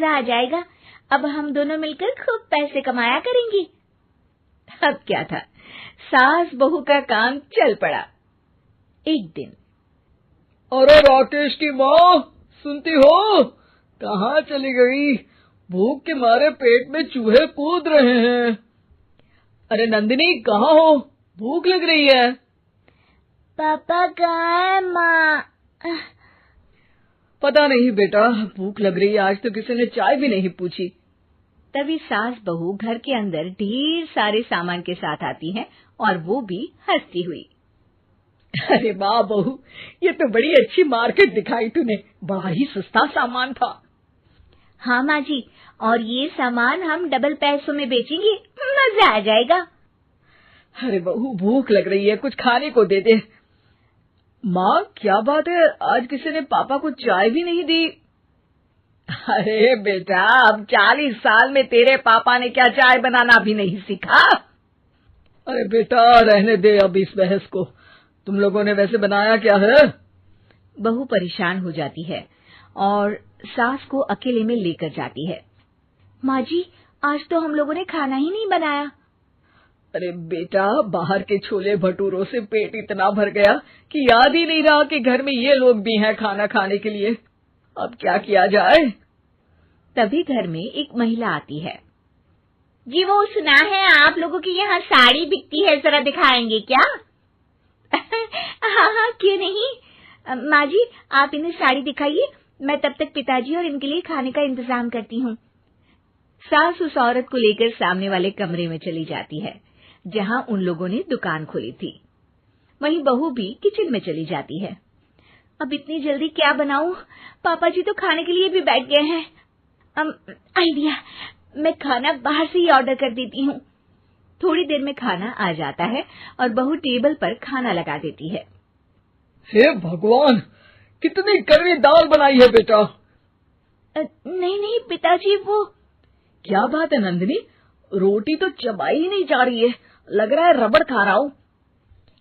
आ जाएगा। अब हम दोनों मिलकर खूब पैसे कमाया करेंगे। अब क्या था, सास बहू का काम चल पड़ा। एक दिन, अरे राकेश की माँ, सुनती हो? कहाँ चली गई? भूख के मारे पेट में चूहे कूद रहे हैं। अरे नंदिनी, कहाँ हो? भूख लग रही है। पापा कहाँ है? माँ पता नहीं बेटा, भूख लग रही है। आज तो किसी ने चाय भी नहीं पूछी। तभी सास बहू घर के अंदर ढेर सारे सामान के साथ आती हैं और वो भी हंसती हुई। अरे वाह बहू, ये तो बड़ी अच्छी मार्केट दिखाई तूने। बड़ा ही सस्ता सामान था। हाँ माँ जी, और ये सामान हम डबल पैसों में बेचेंगे, मजा आ जाएगा। अरे बहू, भूख लग रही है, कुछ खाने को दे दे। माँ, क्या बात है, आज किसी ने पापा को चाय भी नहीं दी? अरे बेटा, अब 40 साल में तेरे पापा ने क्या चाय बनाना भी नहीं सीखा? अरे बेटा, रहने दे अब इस बहस को। तुम लोगों ने वैसे बनाया क्या है? बहू परेशान हो जाती है और सास को अकेले में लेकर जाती है। माँ जी, आज तो हम लोगों ने खाना ही नहीं बनाया। अरे बेटा, बाहर के छोले भटूरों से पेट इतना भर गया कि याद ही नहीं रहा कि घर में ये लोग भी हैं खाना खाने के लिए। अब क्या किया जाए? तभी घर में एक महिला आती है। जी, वो सुना है आप लोगों के यहाँ साड़ी बिकती है, जरा दिखाएंगे क्या? हाँ हाँ, क्यों नहीं। माँ जी, आप इन्हें साड़ी दिखाइए, मैं तब तक पिताजी और इनके लिए खाने का इंतजाम करती हूँ। सास उस औरत को लेकर सामने वाले कमरे में चली जाती है जहाँ उन लोगों ने दुकान खोली थी। वहीं बहू भी किचन में चली जाती है। अब इतनी जल्दी क्या बनाऊं? पापा जी तो खाने के लिए भी बैठ गए हैं। आइडिया, मैं खाना बाहर से ही ऑर्डर कर देती हूँ। थोड़ी देर में खाना आ जाता है और बहू टेबल पर खाना लगा देती है। हे भगवान, कितनी कड़वी दाल बनाई है बेटा। नहीं नहीं पिताजी, वो क्या बात है नंदिनी, रोटी तो चबाई ही नहीं जा रही है, लग रहा है रबड़ खा रहा हूँ।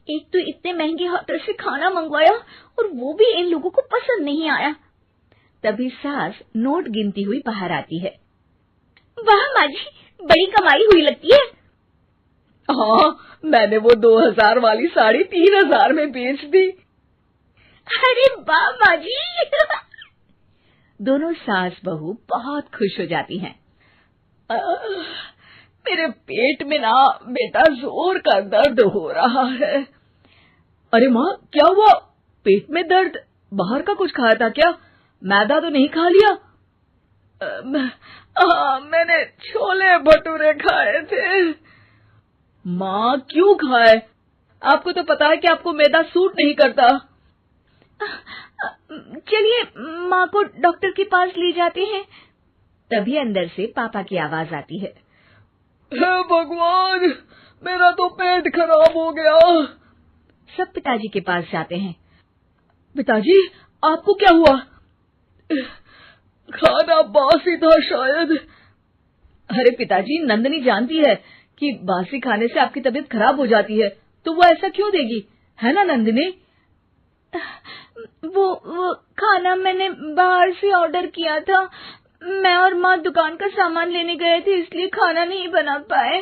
एक तो इतने महंगे होटल से खाना मंगवाया और वो भी इन लोगों को पसंद नहीं आया। तभी सास नोट गिनती हुई बाहर आती है। वाह माँ जी, बड़ी कमाई हुई लगती है। हाँ, मैंने वो 2000 वाली साड़ी 3000 में बेच दी। अरे वाह माँ जी। दोनों सास बहू बहुत खुश हो जाती हैं। मेरे पेट में ना बेटा जोर का दर्द हो रहा है। अरे माँ, क्या हुआ? पेट में दर्द? बाहर का कुछ खाया था क्या? मैदा तो नहीं खा लिया? मैंने छोले भटूरे खाए थे। माँ, क्यों खाए? आपको तो पता है कि आपको मैदा सूट नहीं करता। चलिए माँ को डॉक्टर के पास ले जाते हैं। तभी अंदर से पापा की आवाज आती है। हे भगवान, मेरा तो पेट खराब हो गया। सब पिताजी के पास जाते हैं। पिताजी, आपको क्या हुआ? खाना बासी था शायद। अरे पिताजी, नंदिनी जानती है कि बासी खाने से आपकी तबीयत खराब हो जाती है, तो वो ऐसा क्यों देगी, है ना नंदिनी? वो खाना मैंने बाहर से ऑर्डर किया था। मैं और माँ दुकान का सामान लेने गए थे, इसलिए खाना नहीं बना पाए।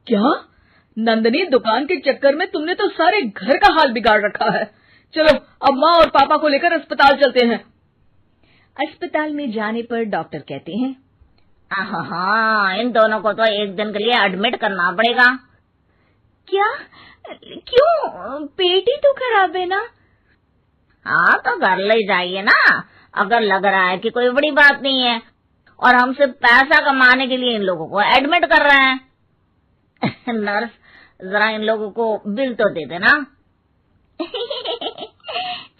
क्या नंदिनी, दुकान के चक्कर में तुमने तो सारे घर का हाल बिगाड़ रखा है। चलो अब माँ और पापा को लेकर अस्पताल चलते हैं। अस्पताल में जाने पर डॉक्टर कहते हैं, हाँ, इन दोनों को तो एक दिन के लिए एडमिट करना पड़ेगा। क्या? क्यों? पेट ही तो खराब है ना। हाँ, तो घर ले जाइए ना, अगर लग रहा है कि कोई बड़ी बात नहीं है और हम सिर्फ पैसा कमाने के लिए इन लोगों को एडमिट कर रहे हैं। नर्स, जरा इन लोगों को बिल तो दे देना।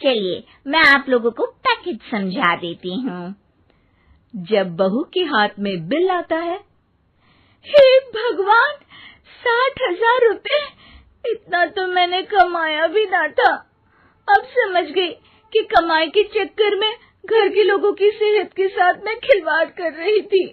चलिए, मैं आप लोगों को पैकेज समझा देती हूँ। जब बहू के हाथ में बिल आता है, हे भगवान, 60,000 रुपए! इतना तो मैंने कमाया भी ना था। अब समझ गई कि कमाई के चक्कर में घर के लोगों की सेहत के साथ मैं खिलवाड़ कर रही थी।